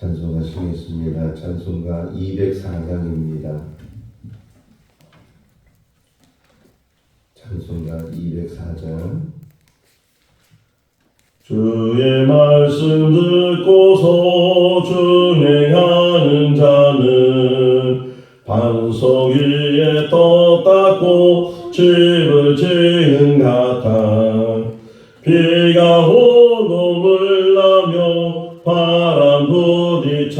찬송하시겠습니다. 찬송가 204장입니다. 찬송가 204장. 주의 말씀 듣고서 준행하는 자는 반석 위에 떡 닦고 집을 지은 같아. 비가 오고 물나며 바람 부딪혀도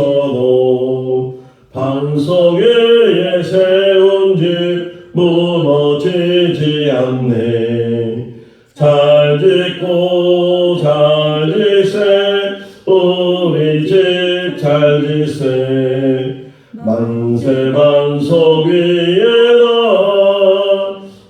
반석 위에 세운 집 무너지지 않네. 잘 짓고 잘 지세 우리 집 잘 지세. 만세 반석 위에다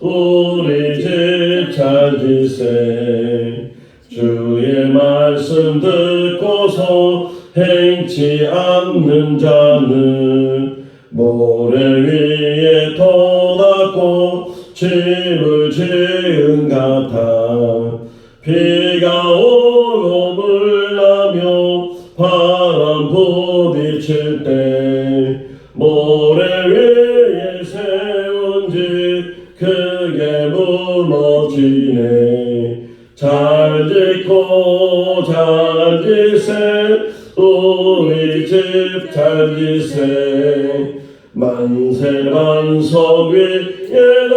우리 집 잘 지세. 주의 말씀 듣고서 행치 않는 자는 모래 위에 터 닦고 집을 지은 같아. 비가 오고 물나며 바람 부딪힐 때 모래 위에 세운 집 크게 무너지네. 잘 짓고 잘 지세 우리 집 잘 지세. 만세 반석 위에다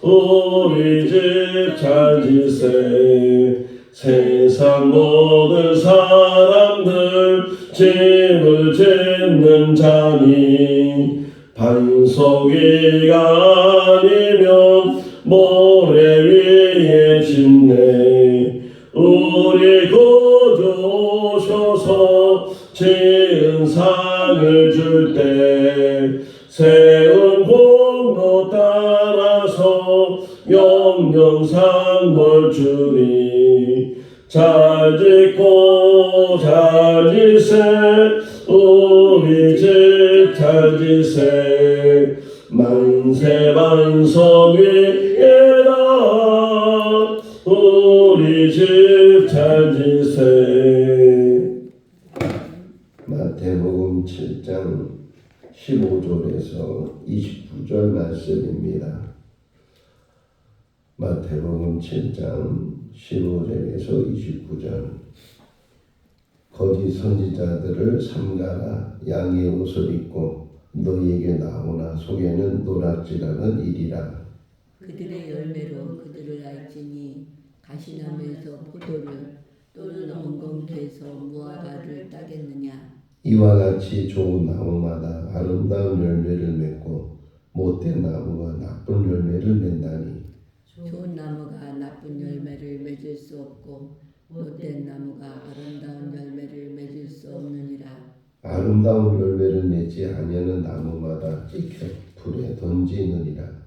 우리 집 잘 지세. 세상 모든 사람들 집을 짓는 자니 반석 위가 아니면 모래 위에 짓네. 우리 구주 오셔서 지은 상을 줄 때 세운 공로 따라서 영영 상벌 주니. 잘 짓고 잘 지세 우리 집 잘 지세. 만세 반석 위에다 우리 집 잘 지세. 마태복음 7장 15절에서 29절 말씀입니다. 마태복음 7장 15절에서 29절. 거짓 선지자들을 삼가라. 양의 옷을 입고 너희에게 나오나 속에는 노략질하는 일이라. 그들의 열매로 그들을 알지니 가시나무에서 포도를 또는 엉겅퀴에서 무화과를 따겠느냐. 이와 같이 좋은 나무마다 아름다운 열매를 맺고 못된 나무가 나쁜 열매를 맺나니. 좋은 나무가 나쁜 열매를 맺을 수 없고 못된 나무가 아름다운 열매를 맺을 수 없느니라. 아름다운 열매를 맺지 아니하는 나무마다 찍혀 불에 던지느니라.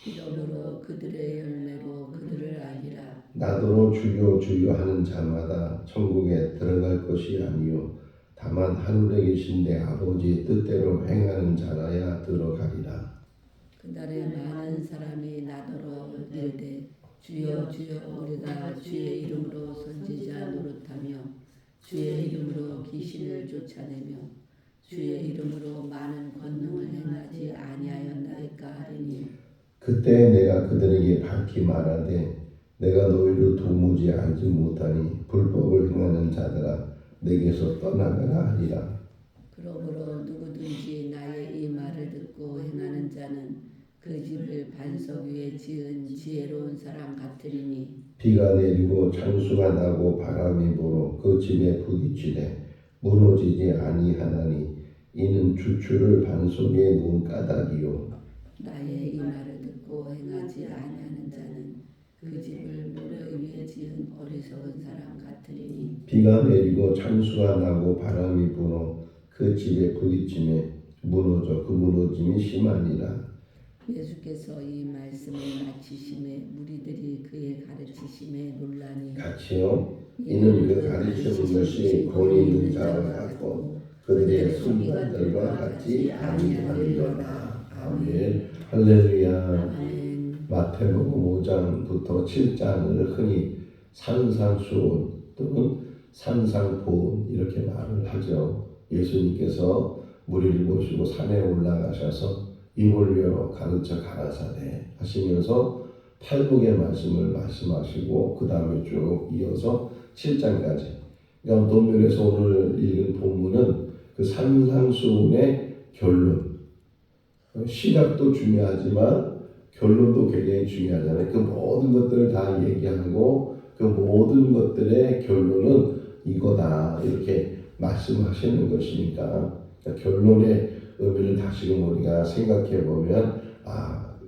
이러므로 그들의 열매로 그들을 알리라. 나더러 주여 주여 하는 자마다 천국에 들어갈 것이 아니요 다만 하늘에 계신 내 아버지의 뜻대로 행하는 자라야 들어가리라. 그날에 많은 사람이 나더러 이르되 주여 주여 우리가 주의 이름으로 선지자 노릇하며 주의 이름으로 귀신을 쫓아내며 주의 이름으로 많은 권능을 행하지 아니하였나이까 하리니. 그때 내가 그들에게 밝히 말하되 내가 너희를 도무지 알지 못하니 불법을 행하는 자들아 내게서 떠나가라 하리라. 그러므로 누구든지 나의 이 말을 듣고 행하는 자는 그 집을 반석 위에 지은 지혜로운 사람 같으리니. 비가 내리고 창수가 나고 바람이 불어 그 집에 부딪히되 무너지지 아니하나니 이는 주추를 반석에 놓은 까닭이요. 나의 이 말을 듣고 행하지 아니하는 자는 그 집을 모래 위에 지은 어리석은 사람 같으리니. 비가 내리고 창수가 나고 바람이 불어 그 집에 부딪히매 무너져 그 무너짐이 심하니라. 예수께서 이 말씀을 마치심에 무리들이 그의 가르치심에 놀라니. 같이요. 이는 그 가르치는 것이 권위 있는 자와 같고 그들의 순간들과 같지 아니하리로다. 아멘. 할렐루야. 아멘. 마태복음 5장부터 7장을 흔히 산상수훈 또는 산상보훈 이렇게 말을 하죠. 예수님께서 무리를 모시고 산에 올라가셔서 이볼리어 가르쳐 가라사대 하시면서 팔복의 말씀을 말씀하시고 그 다음에 쭉 이어서 7장까지. 그러니까 어떤 면에서 오늘 읽은 본문은 그 산상수훈의 결론. 시작도 중요하지만 결론도 굉장히 중요하잖아요. 그 모든 것들을 다 얘기하고 그 모든 것들의 결론은 이거다 이렇게 말씀하시는 것이니까 그러니까 결론의 의미를 다시금 우리가 생각해 보면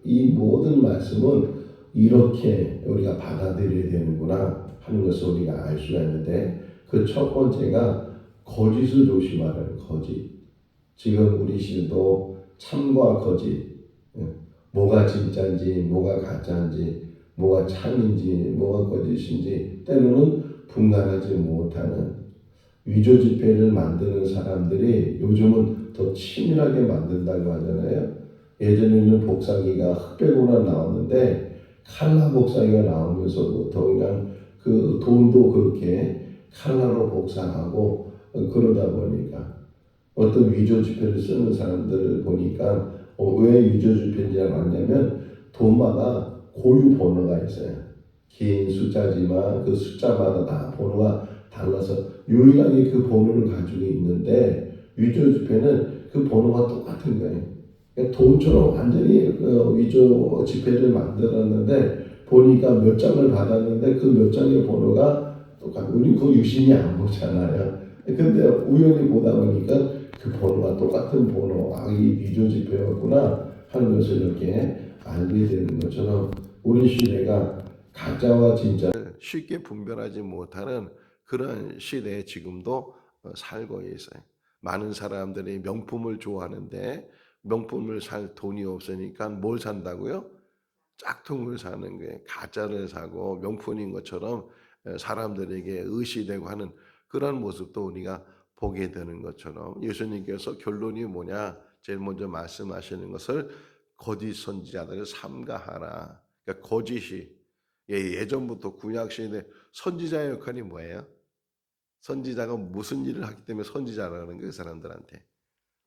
이 모든 말씀은 이렇게 우리가 받아들여야 되는구나 하는 것을 우리가 알 수가 있는데 그 첫 번째가 거짓을 조심하라는 거짓. 지금 우리 시대도 참과 거짓, 뭐가 진짜인지 뭐가 가짜인지 뭐가 참인지 뭐가 거짓인지 때로는 분간하지 못하는 위조 지폐를 만드는 사람들이 요즘은 더 치밀하게 만든다고 하잖아요. 예전에는 복사기가 흑백으로 나왔는데 칼라 복사기가 나오면서부터 그냥 그 돈도 그렇게 칼라로 복사하고 그러다 보니까 어떤 위조 지폐를 쓰는 사람들을 보니까 왜 위조 지폐인지 알았냐면 돈마다 고유 번호가 있어요. 긴 숫자지만 그 숫자마다 다 번호가 달라서 유일하게 그 번호를 가지고 있는데 위조 지폐는 그 번호가 똑같은 거예요. 그러니까 돈처럼 완전히 위조 지폐를 만들었는데 보니까 몇 장을 받았는데 그 몇 장의 번호가 똑같고 우리 그 유심히 안 보잖아요. 근데 우연히 보다 보니까 그 번호가 똑같은 번호, 이 위조 지폐였구나 하는 것을 이렇게 알게 되는 것처럼 우리 시대가 가짜와 진짜를 쉽게 분별하지 못하는 그런 시대에 지금도 살고 있어요. 많은 사람들이 명품을 좋아하는데 명품을 살 돈이 없으니까 뭘 산다고요? 짝퉁을 사는 거예요. 가짜를 사고 명품인 것처럼 사람들에게 의시되고 하는 그런 모습도 우리가 보게 되는 것처럼 예수님께서 결론이 뭐냐? 제일 먼저 말씀하시는 것을 거짓 선지자들을 삼가하라. 그러니까 거짓이 예전부터 구약 시대 선지자의 역할이 뭐예요? 선지자가 무슨 일을 하기 때문에 선지자라는 거예요, 사람들한테.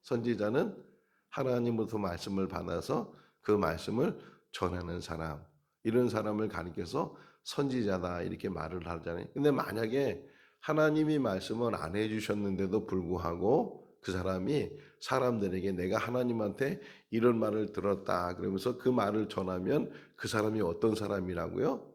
선지자는 하나님으로부터 말씀을 받아서 그 말씀을 전하는 사람, 이런 사람을 가리켜서 선지자다 이렇게 말을 하잖아요. 근데 만약에 하나님이 말씀을 안 해주셨는데도 불구하고 그 사람이 사람들에게 내가 하나님한테 이런 말을 들었다 그러면서 그 말을 전하면 그 사람이 어떤 사람이라고요?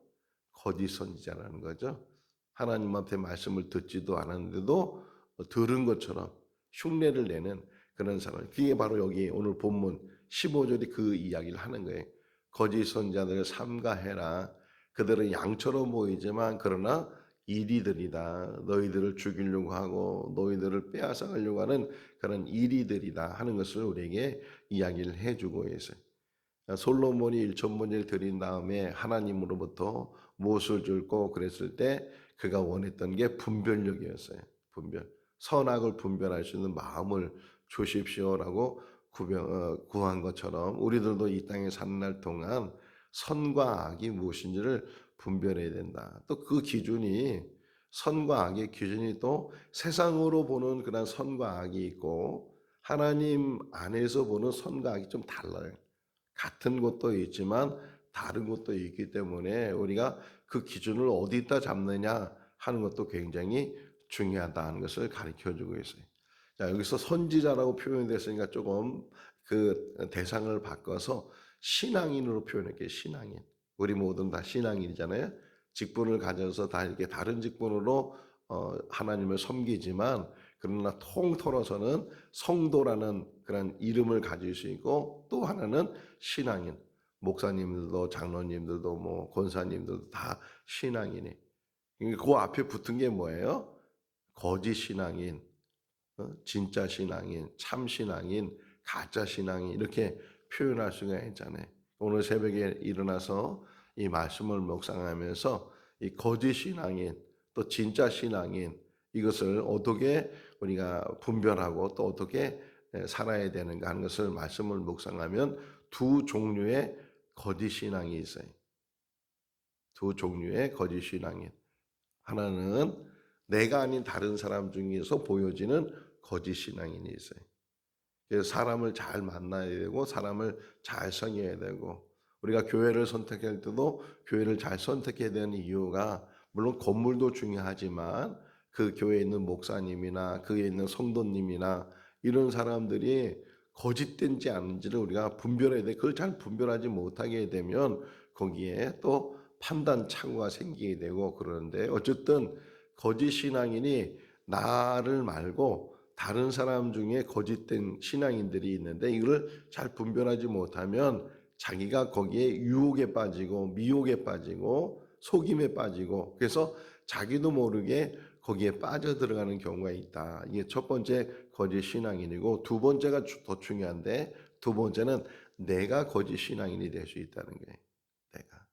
거짓 선지자라는 거죠. 하나님한테 말씀을 듣지도 않았는데도 들은 것처럼 흉내를 내는 그런 사람. 그게 바로 여기 오늘 본문 15절이 그 이야기를 하는 거예요. 거짓 선지자들을 삼가해라. 그들은 양처럼 보이지만 그러나 이리들이다. 너희들을 죽이려고 하고 너희들을 빼앗아가려고 하는 그런 이리들이다 하는 것을 우리에게 이야기를 해주고 있어요. 솔로몬이 1천번제를 드린 다음에 하나님으로부터 무엇을 줄고 그랬을 때 그가 원했던 게 분별력이었어요. 분별. 선악을 분별할 수 있는 마음을 주십시오라고 구한 것처럼 우리들도 이 땅에 사는 날 동안 선과 악이 무엇인지를 분별해야 된다. 또 그 기준이 선과 악의 기준이 또 세상으로 보는 그런 선과 악이 있고 하나님 안에서 보는 선과 악이 좀 달라요. 같은 것도 있지만 다른 것도 있기 때문에 우리가 그 기준을 어디다 잡느냐 하는 것도 굉장히 중요하다는 것을 가르쳐주고 있어요. 자, 여기서 선지자라고 표현됐으니까 조금 그 대상을 바꿔서 신앙인으로 표현할게요. 신앙인. 우리 모두 다 신앙인이잖아요. 직분을 가져서 다 이렇게 다른 직분으로 하나님을 섬기지만 그러나 통틀어서는 성도라는 그런 이름을 가질 수 있고 또 하나는 신앙인. 목사님들도 장로님들도 뭐 권사님들도 다 신앙인이. 그 앞에 붙은 게 뭐예요? 거짓 신앙인, 진짜 신앙인, 참 신앙인, 가짜 신앙인 이렇게 표현할 수가 있잖아요. 오늘 새벽에 일어나서 이 말씀을 묵상하면서 이 거짓 신앙인 또 진짜 신앙인 이것을 어떻게 우리가 분별하고 또 어떻게 살아야 되는가 하는 것을 말씀을 묵상하면 두 종류의 거짓 신앙이 있어요. 두 종류의 거짓 신앙인. 하나는 내가 아닌 다른 사람 중에서 보여지는 거짓 신앙인이 있어요. 그래서 사람을 잘 만나야 되고 사람을 잘 섬겨야 되고 우리가 교회를 선택할 때도 교회를 잘 선택해야 되는 이유가 물론 건물도 중요하지만 그 교회에 있는 목사님이나 그에 있는 성도님이나 이런 사람들이 거짓된지 아닌지를 우리가 분별해야 돼. 그걸 잘 분별하지 못하게 되면 거기에 또 판단 착오가 생기게 되고 그러는데 어쨌든 거짓 신앙인이 나를 말고 다른 사람 중에 거짓된 신앙인들이 있는데 이걸 잘 분별하지 못하면 자기가 거기에 유혹에 빠지고 미혹에 빠지고 속임에 빠지고 그래서 자기도 모르게 거기에 빠져들어가는 경우가 있다. 이게 첫 번째 거짓 신앙인이고 두 번째가 더 중요한데 두 번째는 내가 거짓 신앙인이 될 수 있다는 거예요. 내가.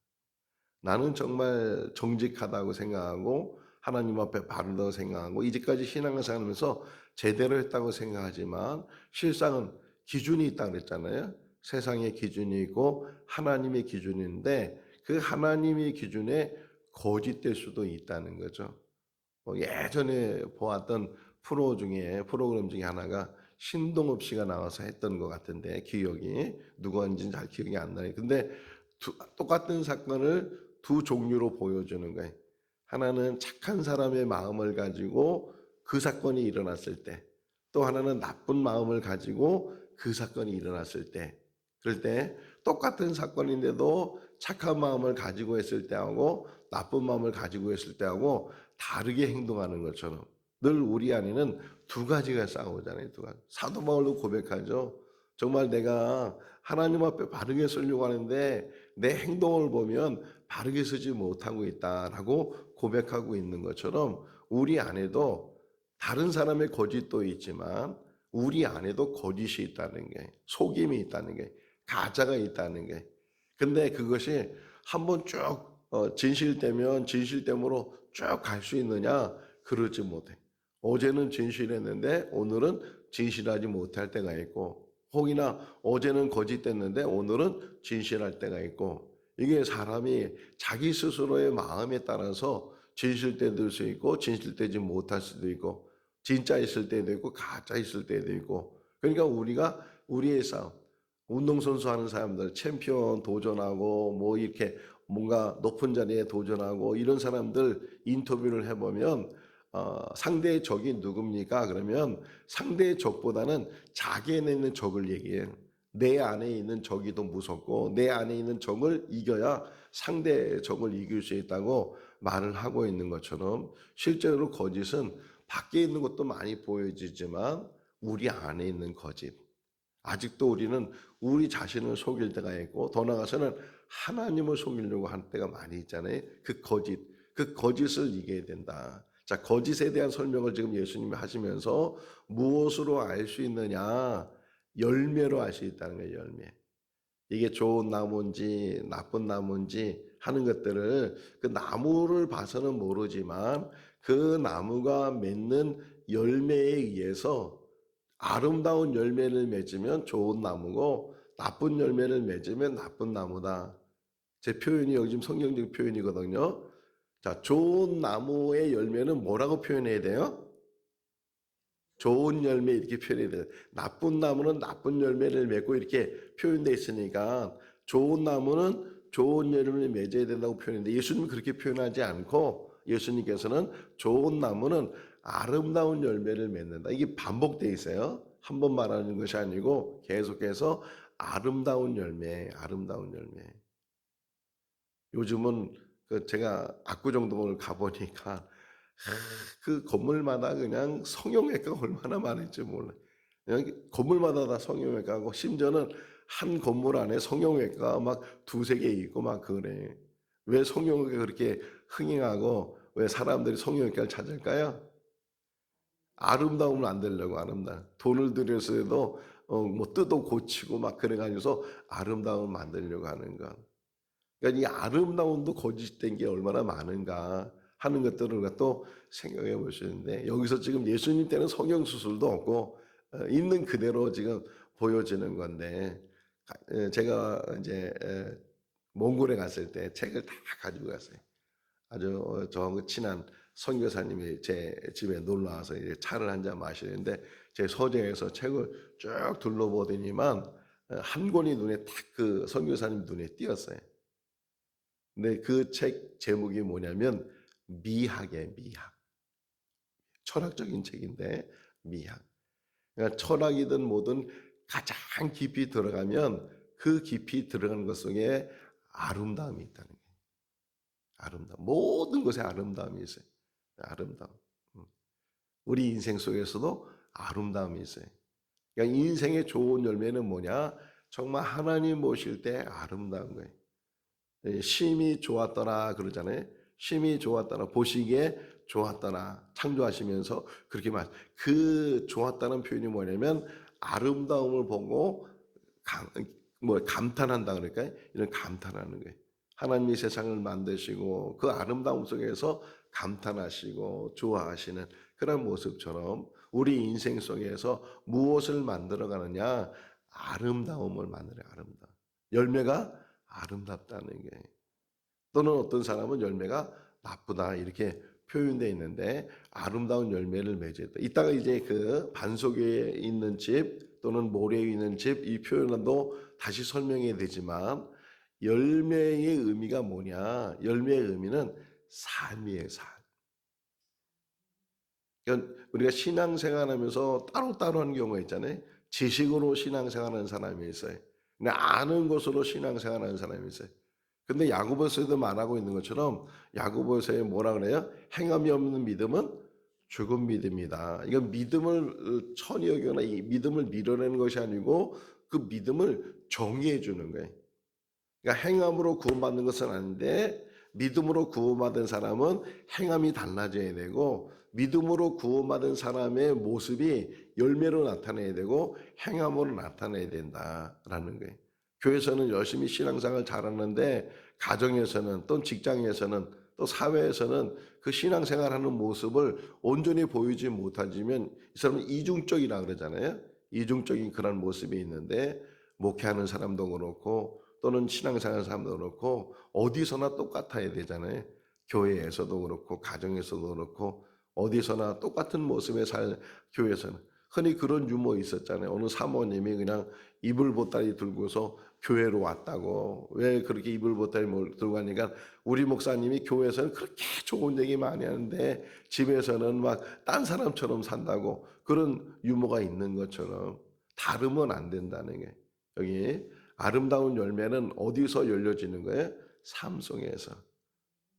나는 정말 정직하다고 생각하고 하나님 앞에 바르다고 생각하고 이제까지 신앙을 생각하면서 제대로 했다고 생각하지만 실상은 기준이 있다고 그랬잖아요. 세상의 기준이 있고 하나님의 기준이 있는데 그 하나님의 기준에 거짓될 수도 있다는 거죠. 예전에 보았던 프로그램 중에 하나가 신동엽 씨가 나와서 했던 것 같은데 기억이 누구인지는 잘 기억이 안 나요. 근데 똑같은 사건을 두 종류로 보여주는 거예요. 하나는 착한 사람의 마음을 가지고 그 사건이 일어났을 때, 또 하나는 나쁜 마음을 가지고 그 사건이 일어났을 때, 그럴 때 똑같은 사건인데도 착한 마음을 가지고 했을 때하고 나쁜 마음을 가지고 했을 때하고 다르게 행동하는 것처럼 늘 우리 안에는 두 가지가 싸우잖아요. 두 가지. 사도 바울도 고백하죠. 정말 내가 하나님 앞에 바르게 서려고 하는데 내 행동을 보면 바르게 서지 못하고 있다라고 고백하고 있는 것처럼 우리 안에도 다른 사람의 거짓도 있지만 우리 안에도 거짓이 있다는 게 속임이 있다는 게 가짜가 있다는 게 근데 그것이 한번 쭉 진실되면 진실됨으로 쭉 갈 수 있느냐 그러지 못해. 어제는 진실했는데 오늘은 진실하지 못할 때가 있고 혹이나 어제는 거짓됐는데 오늘은 진실할 때가 있고 이게 사람이 자기 스스로의 마음에 따라서 진실될 수 있고 진실되지 못할 수도 있고 진짜 있을 때도 있고 가짜 있을 때도 있고 그러니까 우리가 우리의 싸움 운동선수 하는 사람들 챔피언 도전하고 뭐 이렇게 뭔가 높은 자리에 도전하고 이런 사람들 인터뷰를 해보면 상대의 적이 누굽니까? 그러면 상대의 적보다는 자기 안에 있는 적을 얘기해요. 내 안에 있는 적이 더 무섭고 내 안에 있는 적을 이겨야 상대의 적을 이길 수 있다고 말을 하고 있는 것처럼 실제로 거짓은 밖에 있는 것도 많이 보여지지만 우리 안에 있는 거짓 아직도 우리는 우리 자신을 속일 때가 있고 더 나아가서는 하나님을 속이려고 하는 때가 많이 있잖아요. 그 거짓을 이겨야 된다. 자, 거짓에 대한 설명을 지금 예수님이 하시면서 무엇으로 알 수 있느냐? 열매로 알 수 있다는 거예요, 열매. 이게 좋은 나무인지 나쁜 나무인지 하는 것들을 그 나무를 봐서는 모르지만 그 나무가 맺는 열매에 의해서 아름다운 열매를 맺으면 좋은 나무고 나쁜 열매를 맺으면 나쁜 나무다. 제 표현이 여기 지금 성경적 표현이거든요. 자, 좋은 나무의 열매는 뭐라고 표현해야 돼요? 좋은 열매 이렇게 표현해야 돼요. 나쁜 나무는 나쁜 열매를 맺고 이렇게 표현되어 있으니까 좋은 나무는 좋은 열매를 맺어야 된다고 표현했는데 예수님은 그렇게 표현하지 않고 예수님께서는 좋은 나무는 아름다운 열매를 맺는다. 이게 반복되어 있어요. 한 번 말하는 것이 아니고 계속해서 아름다운 열매, 아름다운 열매. 요즘은 제가 압구정동을 가보니까 그 건물마다 그냥 성형외과가 얼마나 많을지 몰라요. 그냥 건물마다 다 성형외과고 심지어는 한 건물 안에 성형외과가 막 두세 개 있고 막 그래. 왜 성형외과가 그렇게 흥행하고 왜 사람들이 성형외과를 찾을까요? 아름다움을 안 되려고 아름다움. 돈을 들여서도 뭐 뜯어 고치고 막 그래가지고서 아름다움을 만들려고 하는 것. 그러니까 이 아름다움도 거짓된 게 얼마나 많은가 하는 것들을 우리가 또 생각해 볼 수 있는데 여기서 지금 예수님 때는 성형수술도 없고 있는 그대로 지금 보여지는 건데 제가 이제 몽골에 갔을 때 책을 다 가지고 갔어요. 아주 저하고 친한 선교사님이 제 집에 놀러 와서 이제 차를 한 잔 마시는데 제 서재에서 책을 쭉 둘러보더니만 한 권이 눈에 딱 그 선교사님 눈에 띄었어요. 근데 그 책 제목이 뭐냐면 미학이에요. 미학. 철학적인 책인데 미학. 그러니까 철학이든 뭐든 가장 깊이 들어가면 그 깊이 들어가는 것 속에 아름다움이 있다는 거예요. 아름다움. 모든 것에 아름다움이 있어요. 아름다움. 우리 인생 속에서도 아름다움이 있어요. 그러니까 인생의 좋은 열매는 뭐냐? 정말 하나님 모실 때 아름다운 거예요. 심이 좋았더라 그러잖아요. 심이 좋았더라. 보시기에 좋았더라. 창조하시면서 그렇게 그 좋았다는 표현이 뭐냐면 아름다움을 보고 감탄한다 그러니까 이런 감탄하는 거예요. 하나님이 세상을 만드시고 그 아름다움 속에서 감탄하시고 좋아하시는 그런 모습처럼 우리 인생 속에서 무엇을 만들어가느냐? 아름다움을 만들어요. 아름다움. 열매가 아름답다는 게. 또는 어떤 사람은 열매가 나쁘다 이렇게 표현되어 있는데 아름다운 열매를 맺었다. 이따가 이제 그 반석 위에 있는 집 또는 모래 위에 있는 집 이 표현도 다시 설명해야 되지만 열매의 의미가 뭐냐? 열매의 의미는 삶이에요. 삶. 그러니까 우리가 신앙생활하면서 따로따로 하는 경우가 있잖아요. 지식으로 신앙생활하는 사람이 있어요. 근데 아는 것으로 신앙생활하는 사람이 있어요. 근데 야고보서에도 말하고 있는 것처럼 야고보서에 뭐라 그래요? 행함이 없는 믿음은 죽은 믿음이다. 이건 믿음을 천히 여기거나 이 믿음을 밀어내는 것이 아니고 그 믿음을 정의해 주는 거예요. 그러니까 행함으로 구원받는 것은 아닌데 믿음으로 구원받은 사람은 행함이 달라져야 되고 믿음으로 구원받은 사람의 모습이 열매로 나타내야 되고 행함으로 나타내야 된다라는 거예요. 교회에서는 열심히 신앙생활 잘하는데 가정에서는 또 직장에서는 또 사회에서는 그 신앙생활하는 모습을 온전히 보이지 못하지만 이 사람은 이중적이라 그러잖아요. 이중적인 그런 모습이 있는데 목회하는 사람도 그렇고 또는 신앙생활 사람도 그렇고 어디서나 똑같아야 되잖아요. 교회에서도 그렇고 가정에서도 그렇고 어디서나 똑같은 모습의 교회에서는 흔히 그런 유머 있었잖아요. 어느 사모님이 그냥 이불 보따리 들고서 교회로 왔다고. 왜 그렇게 이불 보따리 들고 가니까 우리 목사님이 교회에서는 그렇게 좋은 얘기 많이 하는데 집에서는 막 딴 사람처럼 산다고 그런 유머가 있는 것처럼 다르면 안 된다는 게 여기 아름다운 열매는 어디서 열려지는 거예요? 삶 속에서.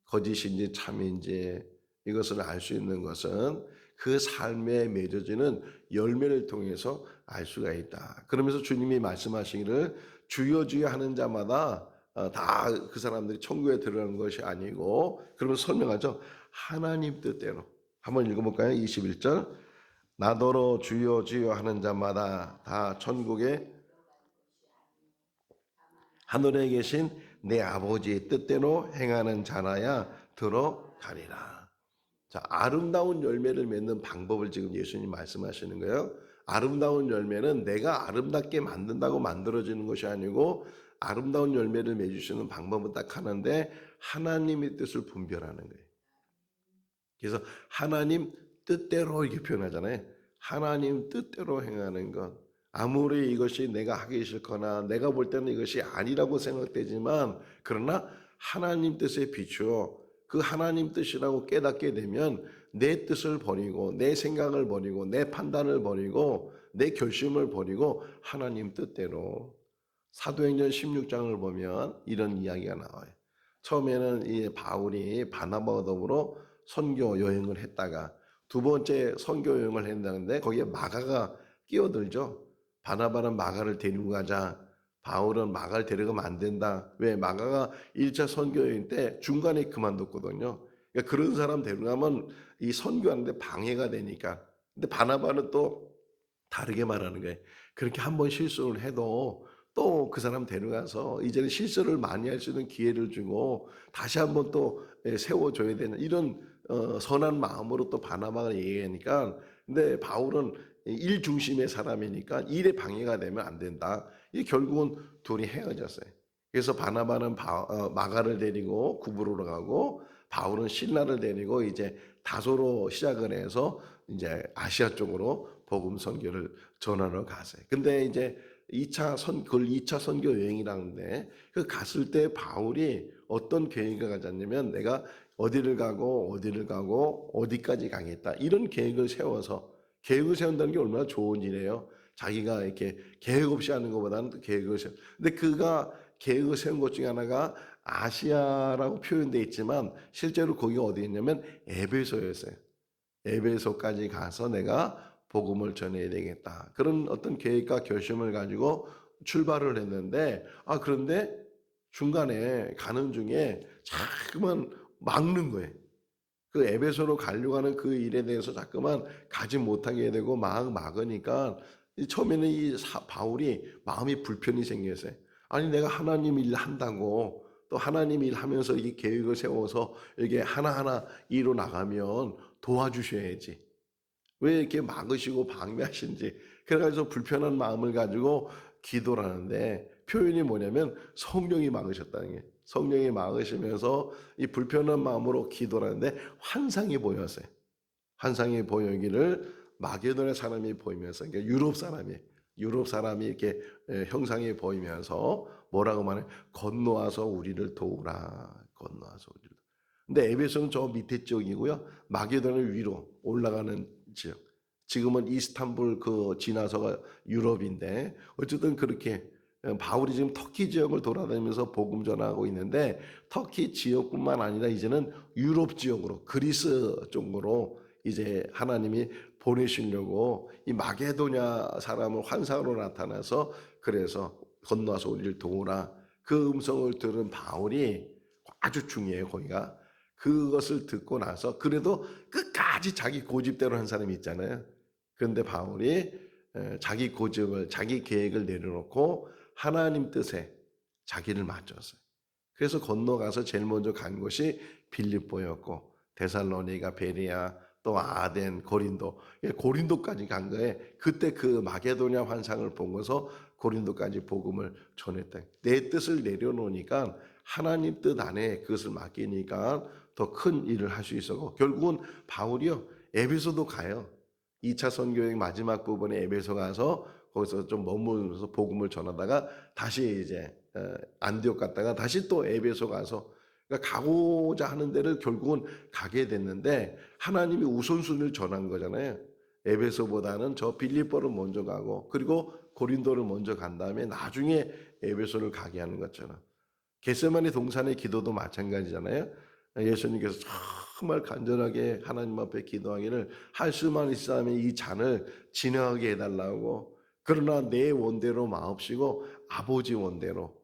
거짓인지 참인지 이것을 알 수 있는 것은 그 삶에 맺어지는 열매를 통해서 알 수가 있다. 그러면서 주님이 말씀하시기를 주여 주여 하는 자마다 다 그 사람들이 천국에 들어가는 것이 아니고 그러면서 설명하죠. 하나님 뜻대로. 한번 읽어볼까요? 21절 나더러 주여 주여 하는 자마다 다 천국에 하늘에 계신 내 아버지의 뜻대로 행하는 자라야 들어가리라. 자, 아름다운 열매를 맺는 방법을 지금 예수님 말씀하시는 거예요. 아름다운 열매는 내가 아름답게 만든다고 만들어지는 것이 아니고 아름다운 열매를 맺으시는 방법은 딱 하나인데 하나님의 뜻을 분별하는 거예요. 그래서 하나님 뜻대로 이렇게 표현하잖아요. 하나님 뜻대로 행하는 것. 아무리 이것이 내가 하기 싫거나 내가 볼 때는 이것이 아니라고 생각되지만 그러나 하나님 뜻에 비추어 그 하나님 뜻이라고 깨닫게 되면 내 뜻을 버리고 내 생각을 버리고 내 판단을 버리고 내 결심을 버리고 하나님 뜻대로 사도행전 16장을 보면 이런 이야기가 나와요. 처음에는 이 바울이 바나바와 더불어 선교 여행을 했다가 두 번째 선교 여행을 했는데 거기에 마가가 끼어들죠. 바나바는 마가를 데리고 가자. 바울은 마가를 데려가면 안 된다. 왜? 마가가 1차 선교 여행 때 중간에 그만뒀거든요. 그러니까 그런 사람 데려가면 이 선교하는데 방해가 되니까. 근데 바나바는 또 다르게 말하는 거예요. 그렇게 한번 실수를 해도 또 그 사람 데려가서 이제는 실수를 많이 할 수 있는 기회를 주고 다시 한번 또 세워줘야 되는 이런 선한 마음으로 또 바나바가 얘기하니까 근데 바울은 일 중심의 사람이니까 일에 방해가 되면 안 된다. 이 결국은 둘이 헤어졌어요. 그래서 바나바는 마가를 데리고 구브로로 가고 바울은 신라를 데리고 이제 다소로 시작을 해서 이제 아시아 쪽으로 복음 선교를 전하러 갔어요. 근데 이제 2차 선교 여행이라는데 그 갔을 때 바울이 어떤 계획을 가졌냐면 내가 어디를 가고 어디까지 가겠다 이런 계획을 세워서 계획을 세운다는 게 얼마나 좋은 일이에요. 자기가 이렇게 계획 없이 하는 것보다는 계획을 세워. 근데 그가 계획을 세운 것 중에 하나가 아시아라고 표현되어 있지만 실제로 거기가 어디였냐면 에베소였어요. 에베소까지 가서 내가 복음을 전해야 되겠다. 그런 어떤 계획과 결심을 가지고 출발을 했는데 그런데 중간에 가는 중에 자꾸만 막는 거예요. 그 에베소로 가려고 하는 그 일에 대해서 자꾸만 가지 못하게 되고 막으니까 처음에는 바울이 마음이 불편이 생겼어요. 아니 내가 하나님 일 한다고 또 하나님 일 하면서 이 계획을 세워서 이게 하나하나 이루 나가면 도와주셔야지. 왜 이렇게 막으시고 방해하시는지. 그래가지고 불편한 마음을 가지고 기도를 하는데 표현이 뭐냐면 성령이 막으셨다는 게. 성령이 막으시면서 이 불편한 마음으로 기도를 하는데 환상이 보였어요. 환상이 보이기를 마게도냐 사람이 보이면서 그러니까 유럽 사람이 이렇게 형상이 보이면서 뭐라고 말해? 건너와서 우리를 도우라. 건너와서 우리를. 근데 에베소는 저 밑에 지역이고요. 마게도냐는 위로 올라가는 지역. 지금은 이스탄불 그 지나서가 유럽인데 어쨌든 그렇게 바울이 지금 터키 지역을 돌아다니면서 복음 전하고 있는데 터키 지역뿐만 아니라 이제는 유럽 지역으로 그리스 쪽으로 이제 하나님이 보내시려고 이 마게도냐 사람을 환상으로 나타나서 그래서 건너와서 우리를 도우라. 그 음성을 들은 바울이 아주 중요해요. 거기가. 그것을 듣고 나서 그래도 끝까지 자기 고집대로 한 사람이 있잖아요. 그런데 바울이 자기 고집을 자기 계획을 내려놓고 하나님 뜻에 자기를 맞췄어요. 그래서 건너가서 제일 먼저 간 곳이 빌립보였고 데살로니가, 베레아, 또 아덴, 고린도, 고린도까지 간 거예요. 그때 그 마게도냐 환상을 보고서 고린도까지 복음을 전했다. 내 뜻을 내려놓으니까 하나님 뜻 안에 그것을 맡기니까 더 큰 일을 할 수 있었고 결국은 바울이요 에베소도 가요. 2차 선교행 마지막 부분에 에베소 가서 거기서 좀 머물면서 복음을 전하다가 다시 이제 안디옥 갔다가 다시 또 에베소 가서 그러니까 가고자 하는 데를 결국은 가게 됐는데 하나님이 우선순위를 전한 거잖아요. 에베소보다는 저 빌립보를 먼저 가고 그리고 고린도를 먼저 간 다음에 나중에 에베소를 가게 하는 것처럼 겟세마네 동산의 기도도 마찬가지잖아요. 예수님께서 정말 간절하게 하나님 앞에 기도하기를 할 수만 있다면 이 잔을 진행하게 해달라고 그러나 내 원대로 마옵시고 아버지 원대로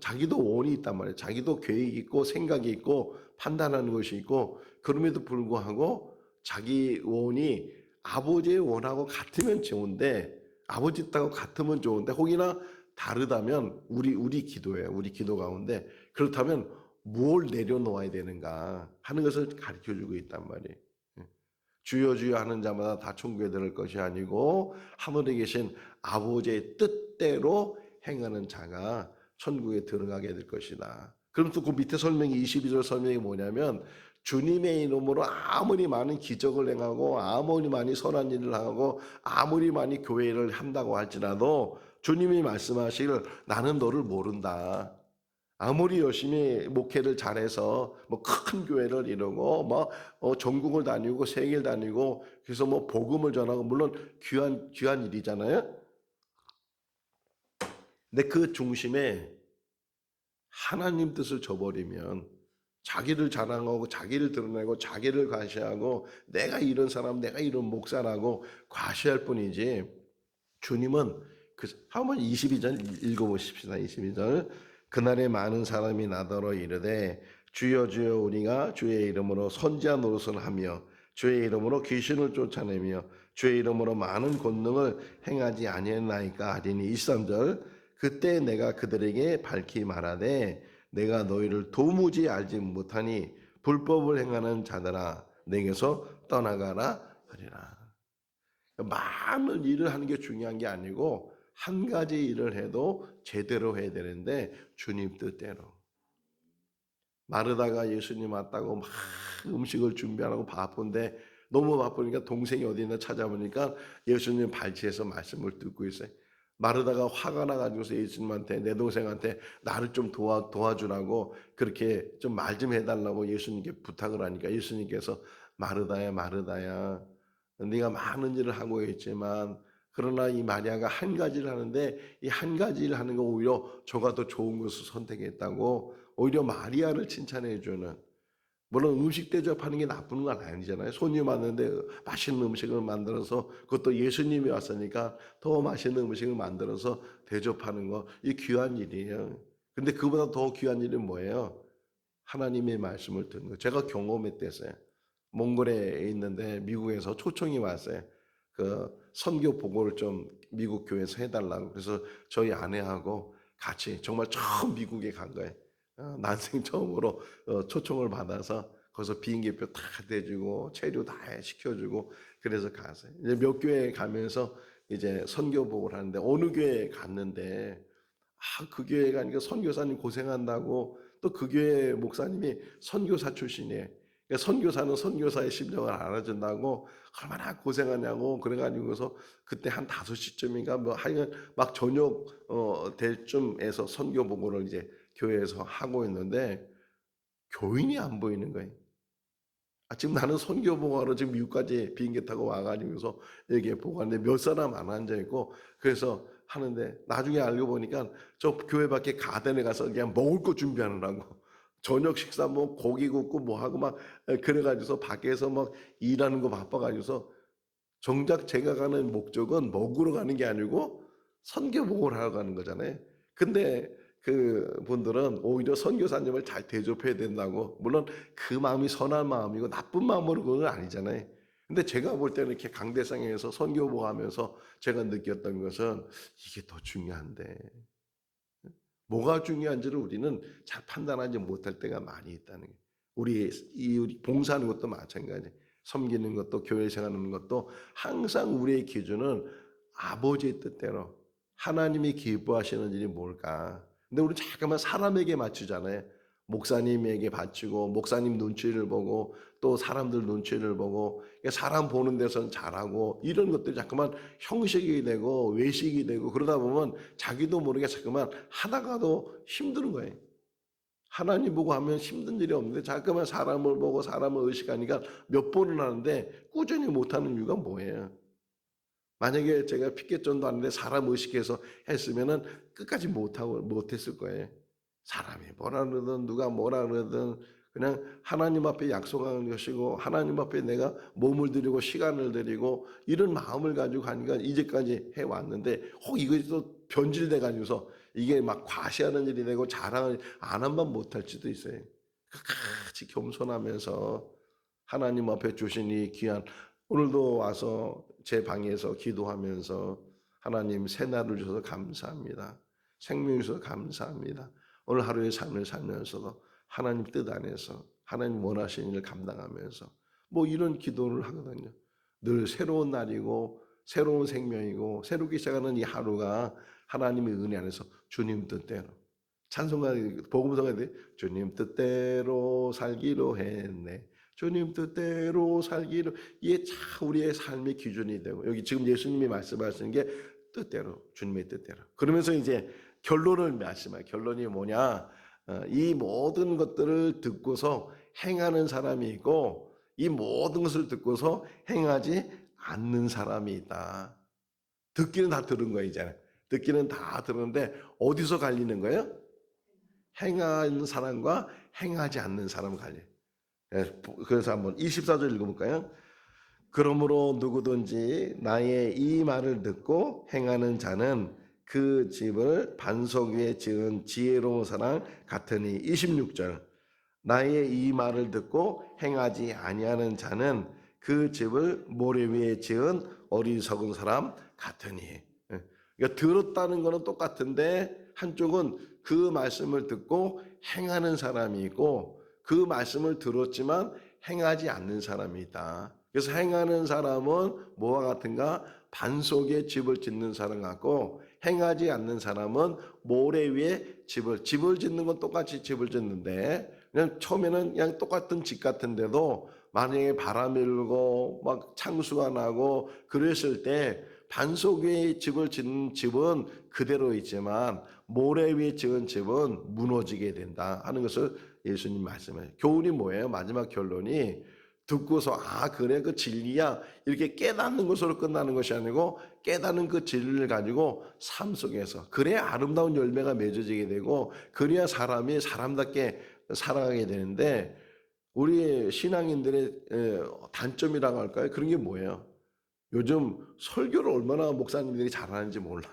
자기도 원이 있단 말이에요. 자기도 계획이 있고 생각이 있고 판단하는 것이 있고 그럼에도 불구하고 자기 원이 아버지의 원하고 같으면 좋은데 아버지 뜻하고 같으면 좋은데 혹이나 다르다면 우리 기도예요. 우리 기도 가운데 그렇다면 뭘 내려놓아야 되는가 하는 것을 가르쳐주고 있단 말이에요. 주여 주여 하는 자마다 다 천국에 들을 것이 아니고 하늘에 계신 아버지의 뜻대로 행하는 자가 천국에 들어가게 될 것이다. 그럼 또 그 밑에 설명이 22절 설명이 뭐냐면 주님의 이름으로 아무리 많은 기적을 행하고 아무리 많이 선한 일을 하고 아무리 많이 교회를 한다고 할지라도 주님이 말씀하시길 나는 너를 모른다. 아무리 열심히 목회를 잘해서 뭐 큰 교회를 이루고 뭐 전국을 다니고 세계를 다니고 그래서 뭐 복음을 전하고 물론 귀한 일이잖아요. 근데 그 중심에 하나님 뜻을 저버리면 자기를 자랑하고 자기를 드러내고 자기를 과시하고 내가 이런 사람 내가 이런 목사라고 과시할 뿐이지 주님은 한번 22절 읽어보십시다. 22절 그날에 많은 사람이 나더러 이르되 주여 주여 우리가 주의 이름으로 선지자 노릇을 하며 주의 이름으로 귀신을 쫓아내며 주의 이름으로 많은 권능을 행하지 아니했나이까 하리니 23절 그때 내가 그들에게 밝히 말하되 내가 너희를 도무지 알지 못하니 불법을 행하는 자들아 내게서 떠나가라 하리라. 많은 일을 하는 게 중요한 게 아니고 한 가지 일을 해도 제대로 해야 되는데 주님 뜻대로 마르다가 예수님 왔다고 막 음식을 준비하라고 바쁜데 너무 바쁘니까 동생이 어디 있나 찾아보니까 예수님 발치에서 말씀을 듣고 있어요. 마르다가 화가 나가지고서 예수님한테 내 동생한테 나를 좀 도와주라고 그렇게 좀 말 좀 해달라고 예수님께 부탁을 하니까 예수님께서 마르다야 마르다야 네가 많은 일을 하고 있지만 그러나 이 마리아가 한 가지를 하는데 이 한 가지를 하는 거 오히려 저가 더 좋은 것을 선택했다고 오히려 마리아를 칭찬해 주는 물론 음식 대접하는 게 나쁜 건 아니잖아요. 손님 왔는데 맛있는 음식을 만들어서 그것도 예수님이 왔으니까 더 맛있는 음식을 만들어서 대접하는 거 이 귀한 일이에요. 근데 그보다 더 귀한 일은 뭐예요? 하나님의 말씀을 듣는 거. 제가 경험했댔어요. 몽골에 있는데 미국에서 초청이 왔어요. 그 선교 보고를 좀 미국 교회에서 해달라고. 그래서 저희 아내하고 같이 정말 처음 미국에 간 거예요. 난생 처음으로 초청을 받아서 거기서 비행기표 다 대주고 체류 다 시켜주고 그래서 갔어요. 이제 몇 교회 가면서 이제 선교 보고를 하는데 어느 교회에 갔는데 그 교회 가니까 선교사님 고생한다고 또 그 교회 목사님이 선교사 출신이에요. 그러니까 선교사는 선교사의 심정을 알아준다고 얼마나 고생하냐고 그래가지고서 그때 한 5시쯤인가 뭐 하여간 막 저녁 될 쯤에서 선교 보고를 이제 교회에서 하고 있는데 교인이 안 보이는 거예요. 지금 나는 선교 보고하러 지금 미국까지 비행기 타고 와가지고서 여기에 보고 하는데 몇 사람 안 앉아있고 그래서 하는데 나중에 알고 보니까 저 교회 밖에 가든에 가서 그냥 먹을 거 준비하느라고 저녁 식사 뭐 고기 굽고 뭐 하고 막 그래가지고서 밖에서 막 일하는 거 바빠가지고서 정작 제가 가는 목적은 먹으러 가는 게 아니고 선교 보고를 하러 가는 거잖아요. 근데 그 분들은 오히려 선교사님을 잘 대접해야 된다고. 물론 그 마음이 선한 마음이고 나쁜 마음으로 그건 아니잖아요. 근데 제가 볼 때는 이렇게 강대상에서 선교 보고하면서 제가 느꼈던 것은 이게 더 중요한데 뭐가 중요한지를 우리는 잘 판단하지 못할 때가 많이 있다는 거예요. 우리 봉사하는 것도 마찬가지예요. 섬기는 것도 교회 생활하는 것도 항상 우리의 기준은 아버지의 뜻대로 하나님이 기뻐하시는 일이 뭘까? 근데 우리 잠깐만 사람에게 맞추잖아요. 목사님에게 바치고 목사님 눈치를 보고 또 사람들 눈치를 보고 사람 보는 데선 잘하고 이런 것들이 자꾸만 형식이 되고 외식이 되고 그러다 보면 자기도 모르게 자꾸만 하다가도 힘든 거예요. 하나님 보고 하면 힘든 일이 없는데 자꾸만 사람을 보고 사람을 의식하니까 몇 번을 하는데 꾸준히 못하는 이유가 뭐예요? 만약에 제가 피켓전도 하는데 사람 의식해서 했으면은 끝까지 못했을 거예요. 사람이 뭐라 그러든 누가 뭐라 그러든 그냥 하나님 앞에 약속하는 것이고 하나님 앞에 내가 몸을 드리고 시간을 드리고 이런 마음을 가지고 가니까 이제까지 해왔는데 혹 이것이 또 변질돼 가지고서 이게 막 과시하는 일이 되고 자랑을 안 하면 못할지도 있어요. 같이 겸손하면서 하나님 앞에 주신 이 귀한 오늘도 와서 제 방에서 기도하면서 하나님 새날을 주셔서 감사합니다. 생명 주셔서 감사합니다. 오늘 하루의 삶을 살면서도 하나님 뜻 안에서 하나님 원하시는 일을 감당하면서 뭐 이런 기도를 하거든요. 늘 새로운 날이고 새로운 생명이고 새롭게 시작하는 이 하루가 하나님의 은혜 안에서 주님 뜻대로 찬송가 복음성가 주님 뜻대로 살기로 했네. 주님 뜻대로 살기로 이게 참 우리의 삶의 기준이 되고 여기 지금 예수님이 말씀하시는 게 뜻대로 주님의 뜻대로 그러면서 이제 결론을 말씀해요. 결론이 뭐냐? 이 모든 것들을 듣고서 행하는 사람이 있고 이 모든 것을 듣고서 행하지 않는 사람이 있다. 듣기는 다 들은 거예요, 이제. 듣기는 다 들었는데 어디서 갈리는 거예요? 행하는 사람과 행하지 않는 사람 갈려요. 그래서 한번 24절 읽어볼까요? 그러므로 누구든지 나의 이 말을 듣고 행하는 자는 그 집을 반석 위에 지은 지혜로운 사람 같으니 26절 나의 이 말을 듣고 행하지 아니하는 자는 그 집을 모래 위에 지은 어리석은 사람 같으니 그러니까 들었다는 거는 똑같은데 한쪽은 그 말씀을 듣고 행하는 사람이 있고 그 말씀을 들었지만 행하지 않는 사람이 있다. 그래서 행하는 사람은 뭐와 같은가? 반석에 집을 짓는 사람 같고 행하지 않는 사람은 모래 위에 집을 짓는 건 똑같이 집을 짓는데 그냥 처음에는 그냥 똑같은 집 같은데도 만약에 바람이 불고 막 창수가 나고 그랬을 때 반석 위에 집을 짓는 집은 그대로 있지만 모래 위에 지은 집은 무너지게 된다 하는 것을 예수님 말씀해요. 교훈이 뭐예요? 마지막 결론이 듣고서 아 그래 그 진리야 이렇게 깨닫는 것으로 끝나는 것이 아니고 깨닫는 그 진리를 가지고 삶 속에서 그래야 아름다운 열매가 맺어지게 되고 그래야 사람이 사람답게 살아가게 되는데 우리 신앙인들의 단점이라고 할까요? 그런 게 뭐예요? 요즘 설교를 얼마나 목사님들이 잘하는지 몰라.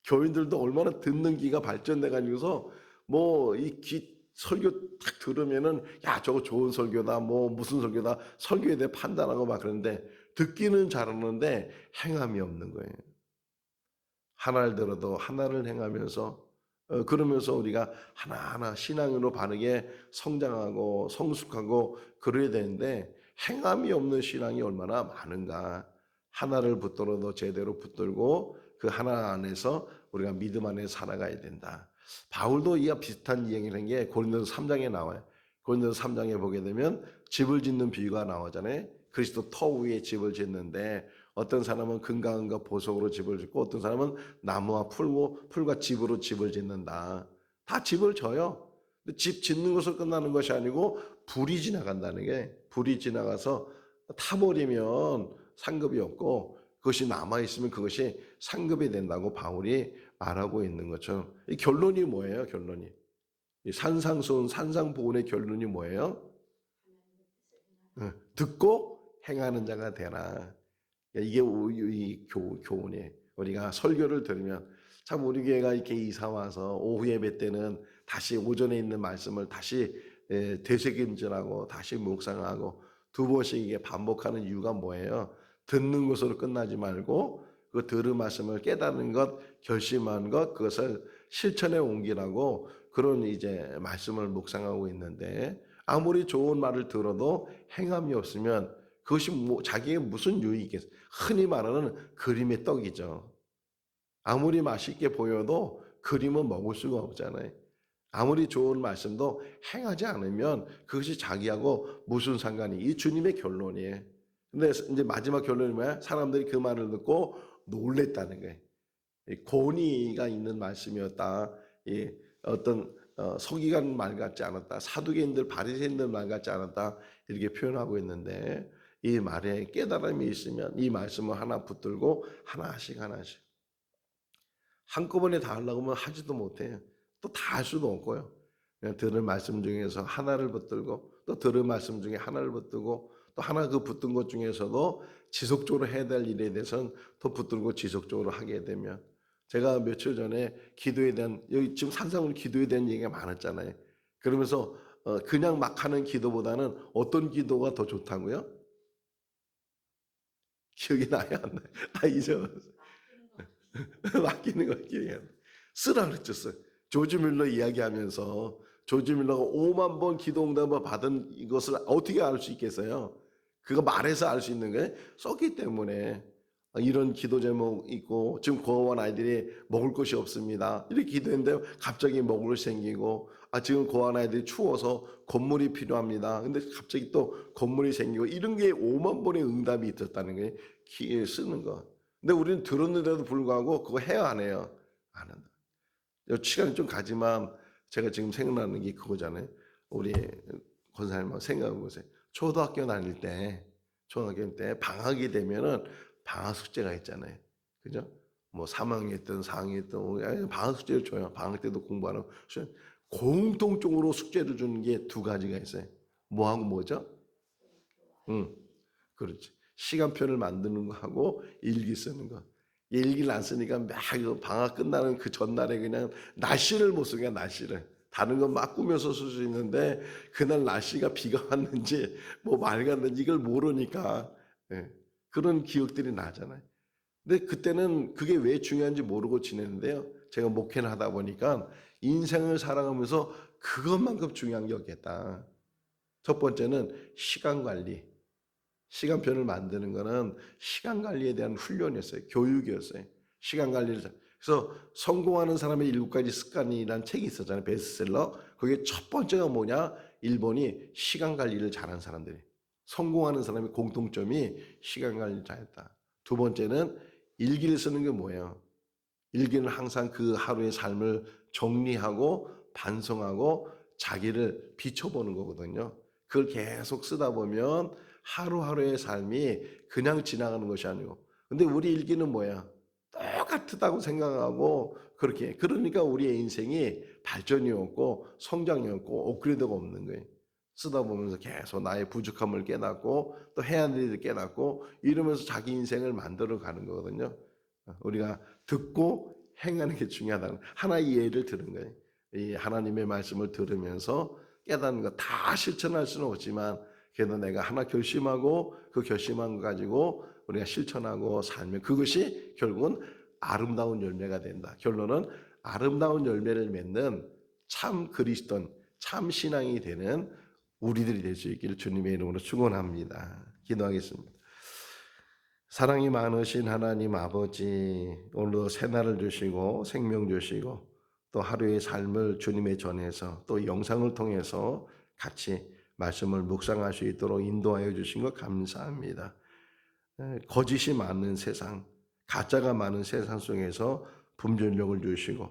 교인들도 얼마나 듣는 귀가 발전돼 가지고서 뭐 이 설교 딱 들으면은 야 저거 좋은 설교다 뭐 무슨 설교다 설교에 대해 판단하고 막 그러는데 듣기는 잘하는데 행함이 없는 거예요. 하나를 들어도 하나를 행하면서 그러면서 우리가 하나하나 신앙으로 바르게 성장하고 성숙하고 그래야 되는데 행함이 없는 신앙이 얼마나 많은가. 하나를 붙들어도 제대로 붙들고 그 하나 안에서 우리가 믿음 안에 살아가야 된다. 바울도 이와 비슷한 이야기를 한 게 고린도서 3장에 나와요. 고린도서 3장에 보게 되면 집을 짓는 비유가 나오잖아요. 그리스도 터 위에 집을 짓는데 어떤 사람은 금강과 보석으로 집을 짓고 어떤 사람은 나무와 풀과 집으로 집을 짓는다. 다 집을 져요. 근데 집 짓는 것으로 끝나는 것이 아니고 불이 지나간다는 게 불이 지나가서 타버리면 상급이 없고 그것이 남아있으면 그것이 상급이 된다고 바울이 말하고 있는 것처럼 이 결론이 뭐예요? 결론이 이 산상수훈 산상보훈의 결론이 뭐예요? 듣고 행하는 자가 되라. 이게 이 교훈이에요. 우리가 설교를 들으면 참 우리 교회가 이렇게 이사 와서 오후 예배 때는 다시 오전에 있는 말씀을 다시 되새김질하고 다시 묵상하고 두 번씩 이게 반복하는 이유가 뭐예요? 듣는 것으로 끝나지 말고 그 들은 말씀을 깨닫는 것, 결심한 것, 그것을 실천에 옮기라고 그런 이제 말씀을 묵상하고 있는데 아무리 좋은 말을 들어도 행함이 없으면 그것이 자기에게 무슨 유익이 있겠어요? 흔히 말하는 그림의 떡이죠. 아무리 맛있게 보여도 그림은 먹을 수가 없잖아요. 아무리 좋은 말씀도 행하지 않으면 그것이 자기하고 무슨 상관이 이 주님의 결론이에요. 근데 이제 마지막 결론이 뭐야? 사람들이 그 말을 듣고 놀랬다는 거예요. 권위가 있는 말씀이었다. 어떤 서기관 말 같지 않았다. 사두개인들 바리새인들 말 같지 않았다. 이렇게 표현하고 있는데 이 말에 깨달음이 있으면 이 말씀을 하나 붙들고 하나씩 한꺼번에 다 하려고 하면 하지도 못해요. 또 다 할 수도 없고요. 그냥 들은 말씀 중에서 하나를 붙들고 또 들은 말씀 중에 하나를 붙들고 또 하나 그 붙든 것 중에서도 지속적으로 해야 될 일에 대해서는 더 붙들고 지속적으로 하게 되면 제가 며칠 전에 기도에 대한 여기 지금 산상으로 기도에 대한 얘기가 많았잖아요. 그러면서 그냥 막 하는 기도보다는 어떤 기도가 더 좋다고요? 기억이 나요? 안 나요? 다 잊어버렸어요. 맡기는 거 기억이 안 나요. 쓰라 그랬죠. 조지 밀러 이야기하면서 조지 밀러가 5만 번 기도 응답을 받은 이것을 어떻게 알 수 있겠어요? 그거 말해서 알 수 있는 거예요? 썼기 때문에 이런 기도 제목 있고 지금 고아원 아이들이 먹을 것이 없습니다. 이렇게 기도했는데 갑자기 먹을 것이 생기고 지금 고아원 아이들이 추워서 건물이 필요합니다. 근데 갑자기 또 건물이 생기고 이런 게 5만 번의 응답이 있었다는 거예요. 쓰는 거. 근데 우리는 들었는데도 불구하고 그거 해야 안 해요? 안 한다. 시간이 좀 가지만 제가 지금 생각나는 게 그거잖아요. 우리 권사님하고 생각해 보세요. 초등학교 다닐 때 방학이 되면은 방학 숙제가 있잖아요. 그죠? 뭐 3학년이든 4학년이든 방학 숙제를 줘요. 방학 때도 공부하는 공통적으로 숙제를 주는 게 두 가지가 있어요. 뭐하고 뭐죠? 그렇지. 시간표를 만드는 거하고 일기 쓰는 거. 일기를 안 쓰니까 막 방학 끝나는 그 전날에 그냥 날씨를 못 쓰게 날씨를. 다른 건 막 꾸며서 쓸 수 있는데 그날 날씨가 비가 왔는지 뭐 맑았는지 이걸 모르니까 그런 기억들이 나잖아요. 근데 그때는 그게 왜 중요한지 모르고 지냈는데요. 제가 목회를 하다 보니까 인생을 살아가면서 그것만큼 중요한 게 없겠다. 첫 번째는 시간 관리. 시간표를 만드는 거는 시간 관리에 대한 훈련이었어요. 교육이었어요. 시간 관리를. 그래서 성공하는 사람의 7가지 습관이라는 책이 있었잖아요. 베스트셀러. 그게 첫 번째가 뭐냐? 일본이 시간 관리를 잘한 사람들이. 성공하는 사람의 공통점이 시간 관리를 잘했다. 두 번째는 일기를 쓰는 게 뭐예요? 일기는 항상 그 하루의 삶을 정리하고 반성하고 자기를 비춰보는 거거든요. 그걸 계속 쓰다 보면 하루하루의 삶이 그냥 지나가는 것이 아니고, 근데 우리 일기는 뭐야? 똑같다고 생각하고 그렇게, 그러니까 우리의 인생이 발전이 없고 성장이 없고 업그레이드가 없는 거예요. 쓰다 보면서 계속 나의 부족함을 깨닫고 또 해야 될 일을 깨닫고 이러면서 자기 인생을 만들어 가는 거거든요. 우리가 듣고 행하는 게 중요하다는 하나의 예를 들은 거예요. 이 하나님의 말씀을 들으면서 깨닫는 거 다 실천할 수는 없지만 그래도 내가 하나 결심하고 그 결심한 거 가지고 우리가 실천하고 살면 그것이 결국은 아름다운 열매가 된다. 결론은 아름다운 열매를 맺는 참 그리스도인, 참 신앙이 되는 우리들이 될 수 있기를 주님의 이름으로 축원합니다. 기도하겠습니다. 사랑이 많으신 하나님 아버지, 오늘도 새날을 주시고 생명 주시고 또 하루의 삶을 주님의 전에서 또 영상을 통해서 같이 말씀을 묵상할 수 있도록 인도하여 주신 것 감사합니다. 거짓이 많은 세상, 가짜가 많은 세상 속에서 분별력을 주시고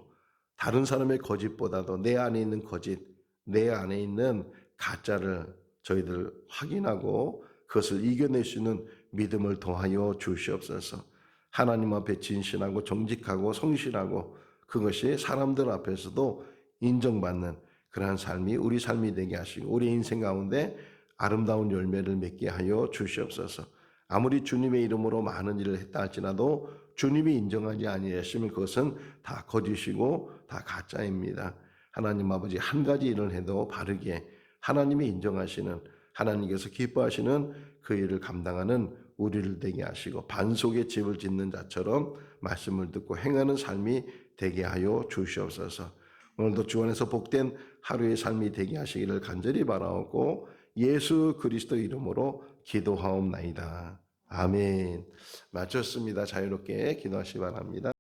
다른 사람의 거짓보다도 내 안에 있는 거짓, 내 안에 있는 가짜를 저희들 확인하고 그것을 이겨낼 수 있는 믿음을 더하여 주시옵소서. 하나님 앞에 진실하고 정직하고 성실하고 그것이 사람들 앞에서도 인정받는 그러한 삶이 우리 삶이 되게 하시고 우리 인생 가운데 아름다운 열매를 맺게 하여 주시옵소서. 아무리 주님의 이름으로 많은 일을 했다 할지라도 주님이 인정하지 아니하시면 그것은 다 거짓이고 다 가짜입니다. 하나님 아버지, 한 가지 일을 해도 바르게 하나님이 인정하시는, 하나님께서 기뻐하시는 그 일을 감당하는 우리를 되게 하시고 반석의 집을 짓는 자처럼 말씀을 듣고 행하는 삶이 되게 하여 주시옵소서. 오늘도 주 안에서 복된 하루의 삶이 되게 하시기를 간절히 바라옵고 예수 그리스도 이름으로 기도하옵나이다. 아멘. 마쳤습니다. 자유롭게 기도하시기 바랍니다.